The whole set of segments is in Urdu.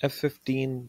F-15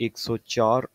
104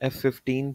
F-15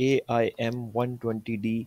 AIM-120D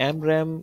AMRAAM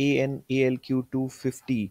AN/ALQ-250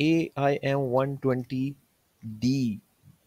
AIM-120D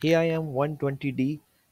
AIM-120D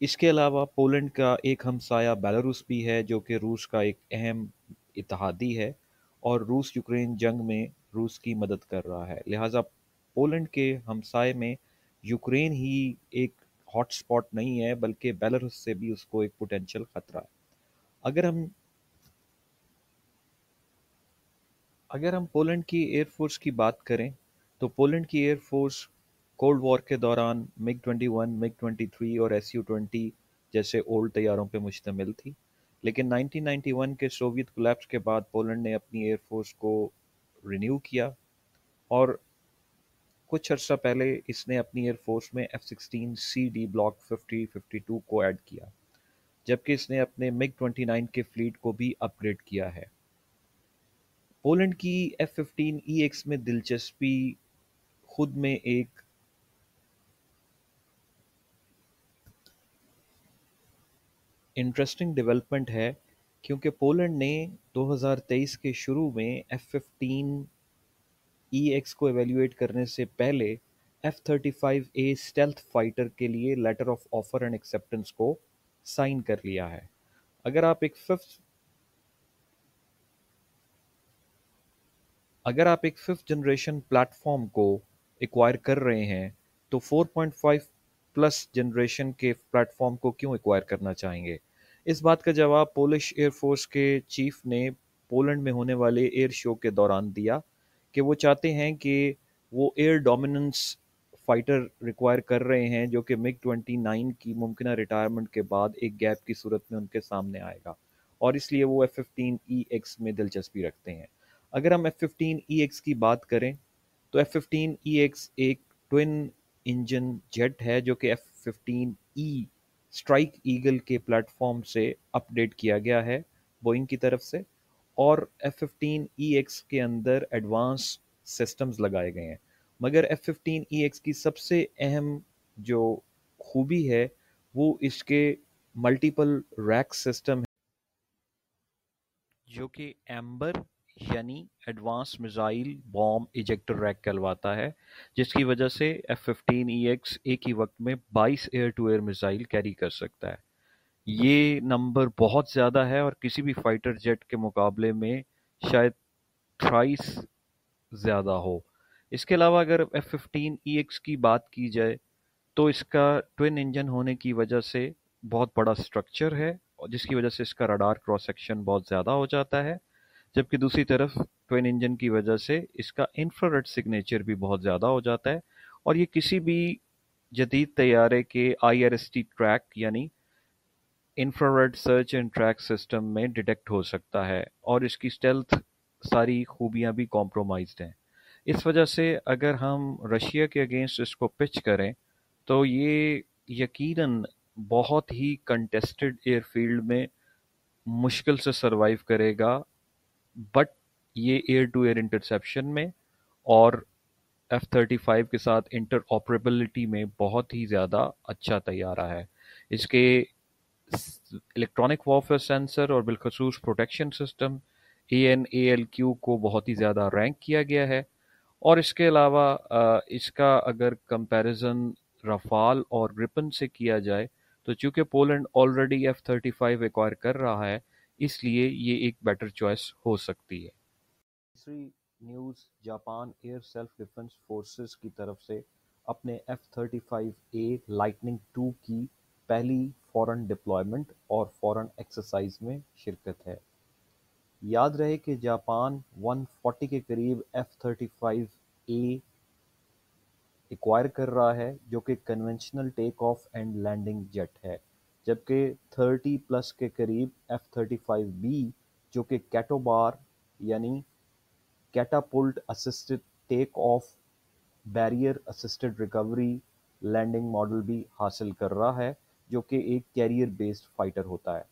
اس کے علاوہ پولینڈ کا ایک ہمسایہ بیلاروس بھی ہے جو کہ روس کا ایک اہم اتحادی ہے اور روس یوکرین جنگ میں روس کی مدد کر رہا ہے، لہٰذا پولینڈ کے ہمسائے میں یوکرین ہی ایک ہاٹ سپاٹ نہیں ہے بلکہ بیلاروس سے بھی اس کو ایک پوٹینشیل خطرہ ہے۔ اگر ہم اگر ہم پولینڈ کی ایئر فورس کی بات کریں تو پولینڈ کی ایئر فورس کولڈ وار کے دوران MiG-21 MiG-23 اور Su-20 جیسے اولڈ طیاروں پہ مشتمل تھی، لیکن 1991 کے سوویت کولیپس کے بعد پولینڈ نے اپنی ایئر فورس کو رینیو کیا اور کچھ عرصہ پہلے اس نے اپنی ایئر فورس میں F-16C/D بلاک 50-52 کو ایڈ کیا، جبکہ اس نے اپنے MiG-29 کے فلیٹ کو بھی اپ گریڈ کیا ہے۔ پولینڈ کی F-15EX میں دلچسپی خود میں ایک انٹرسٹنگ ڈیولپمنٹ ہے، کیونکہ پولینڈ نے 2023 کے شروع میں F-15EX کو ایویلیویٹ کرنے سے پہلے F-35A اسٹیلتھ فائٹر کے لیے letter of offer and acceptance کو سائن کر لیا ہے۔ اگر آپ ایک ففتھ جنریشن پلیٹ فارم کو ایکوائر کر رہے ہیں تو 4.5 پلس جنریشن کے پلیٹ فارم کو کیوں ایکوائر کرنا چاہیں گے؟ اس بات کا جواب پولش ایئر فورس کے چیف نے پولینڈ میں ہونے والے ایئر شو کے دوران دیا کہ وہ چاہتے ہیں کہ وہ ایئر ڈومیننس فائٹر ریکوائر کر رہے ہیں جو کہ MiG-29 کی ممکنہ ریٹائرمنٹ کے بعد ایک گیپ کی صورت میں ان کے سامنے آئے گا، اور اس لیے وہ F-15EX میں دلچسپی رکھتے ہیں۔ اگر ہم F-15EX کی بات کریں تو F-15EX ایک ٹوین انجن جیٹ ہے جو کہ F-15E اسٹرائک ایگل کے پلیٹ فارم سے اپ ڈیٹ کیا گیا ہے بوئنگ کی طرف سے، اور F-15EX کے اندر ایڈوانس سسٹمز لگائے گئے ہیں، مگر F-15EX کی سب سے اہم جو خوبی ہے وہ اس کے ملٹیپل ریک سسٹم جو کہ ایمبر یعنی ایڈوانس میزائل بام ایجیکٹر ریک کہلواتا ہے، جس کی وجہ سے F-15EX ایک ہی وقت میں 22 air to air missile carry کر سکتا ہے۔ یہ نمبر بہت زیادہ ہے اور کسی بھی فائٹر جیٹ کے مقابلے میں شاید تھرائس زیادہ ہو۔ اس کے علاوہ اگر F-15EX کی بات کی جائے تو اس کا ٹوین انجن ہونے کی وجہ سے بہت بڑا سٹرکچر ہے، اور جس کی وجہ سے اس کا رڈار کراس سیکشن بہت زیادہ ہو جاتا ہے، جبکہ دوسری طرف ٹوین انجن کی وجہ سے اس کا انفراریڈ سگنیچر بھی بہت زیادہ ہو جاتا ہے، اور یہ کسی بھی جدید طیارے کے IRST ٹریک یعنی infrared search and track system میں ڈیٹیکٹ ہو سکتا ہے، اور اس کی اسٹیلتھ ساری خوبیاں بھی کمپرومائزڈ ہیں۔ اس وجہ سے اگر ہم رشیا کے اگینسٹ اس کو پچ کریں تو یہ یقیناً بہت ہی کنٹیسٹڈ ایئر فیلڈ میں مشکل سے سروائیو کرے گا، بٹ یہ ایئر ٹو ایئر انٹرسیپشن میں اور F-35 کے ساتھ انٹر آپریبلٹی میں بہت ہی زیادہ اچھا طیارہ ہے۔ اس کے الیکٹرانک وارفیئر سینسر اور بالخصوص پروٹیکشن سسٹم AN/ALQ کو بہت ہی زیادہ رینک کیا گیا ہے، اور اس کے علاوہ اس کا اگر کمپیریزن رفال اور گرپن سے کیا جائے تو چونکہ پولینڈ آلریڈی F-35 ایکوائر کر رہا ہے، اس لیے یہ ایک بیٹر چوائس ہو سکتی ہے۔ تیسری news, Japan air self defence forces کی طرف سے اپنے F-35A لائٹننگ 2 کی پہلی فورن ڈپلائمنٹ اور فورن ایکسرسائز میں شرکت ہے۔ یاد رہے کہ جاپان 140 کے قریب F-35A ایکوائر کر رہا ہے جو کہ conventional take off and landing jet ہے، جبکہ 30 پلس کے قریب F-35B جو کہ کیٹو بار یعنی catapult assisted take off barrier assisted recovery landing model بھی حاصل کر رہا ہے، جو کہ ایک کیریئر بیسڈ فائٹر ہوتا ہے۔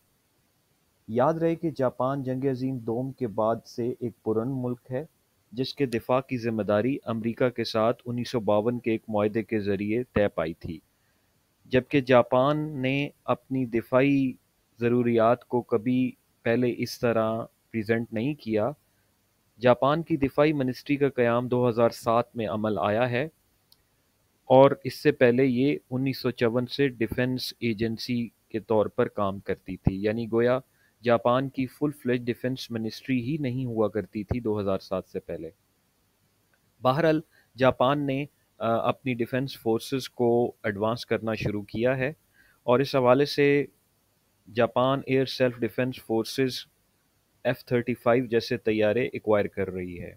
یاد رہے کہ جاپان جنگ عظیم دوم کے بعد سے ایک پرامن ملک ہے جس کے دفاع کی ذمہ داری امریکہ کے ساتھ 1952 کے ایک معاہدے کے ذریعے طے پائی تھی، جبکہ جاپان نے اپنی دفاعی ضروریات کو کبھی پہلے اس طرح پریزنٹ نہیں کیا۔ جاپان کی دفاعی منسٹری کا قیام 2007 میں عمل آیا ہے، اور اس سے پہلے یہ 1954 سے ڈیفنس ایجنسی کے طور پر کام کرتی تھی، یعنی گویا جاپان کی فل فلیج ڈیفنس منسٹری ہی نہیں ہوا کرتی تھی 2007 سے پہلے۔ بہرحال جاپان نے اپنی ڈیفنس فورسز کو ایڈوانس کرنا شروع کیا ہے، اور اس حوالے سے Japan air self defence forces F-35 جیسے طیارے ایکوائر کر رہی ہے۔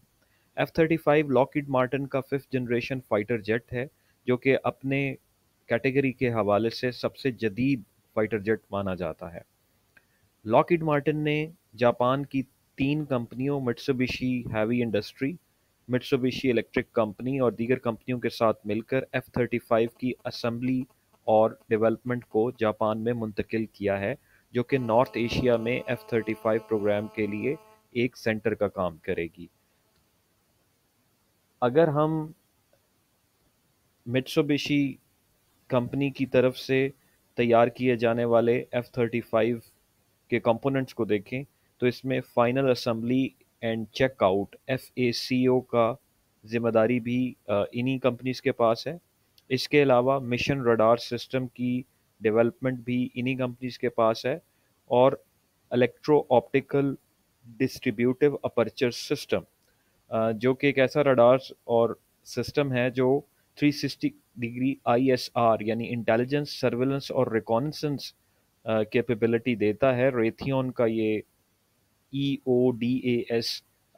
F-35 لاکہیڈ مارٹن کا 5th جنریشن فائٹر جیٹ ہے، جو کہ اپنے کیٹیگری کے حوالے سے سب سے جدید فائٹر جیٹ مانا جاتا ہے۔ لاکہیڈ مارٹن نے جاپان کی 3 کمپنیوں Mitsubishi heavy industry, Mitsubishi electric company اور دیگر کمپنیوں کے ساتھ مل کر F-35 کی اسمبلی اور ڈیولپمنٹ کو جاپان میں منتقل کیا ہے، جو کہ نارتھ ایشیا میں F-35 پروگرام کے لیے ایک سینٹر کا کام کرے گی۔ اگر ہم مٹسوبشی کمپنی کی طرف سے تیار کیے جانے والے F-35 کے کمپوننٹس کو دیکھیں تو اس میں final assembly and check out FACO کا ذمہ داری بھی انہی کمپنیز کے پاس ہے۔ اس کے علاوہ مشن رڈار سسٹم کی ڈیولپمنٹ بھی انہی کمپنیز کے پاس ہے، اور electro optical distributive aperture system, جو کہ ایک ایسا رڈار اور سسٹم ہے جو 360 ڈگری ISR یعنی انٹیلیجنس، سرویلنس اور ریکونسنس کیپیبلٹی دیتا ہے۔ ریتھیون کا یہ EODAS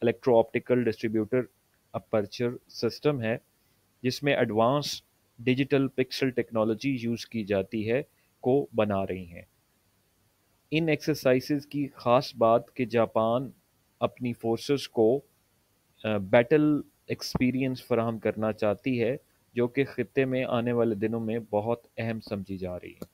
electro optical distributor aperture system ہے، جس میں advance digital pixel technology use کی جاتی ہے کو بنا رہی ہیں۔ ان ایکسرسائزز کی خاص بات کہ جاپان اپنی فورسز کو بیٹل ایکسپیرینس فراہم کرنا چاہتی ہے، جو کہ خطے میں آنے والے دنوں میں بہت اہم سمجھی جا رہی ہے۔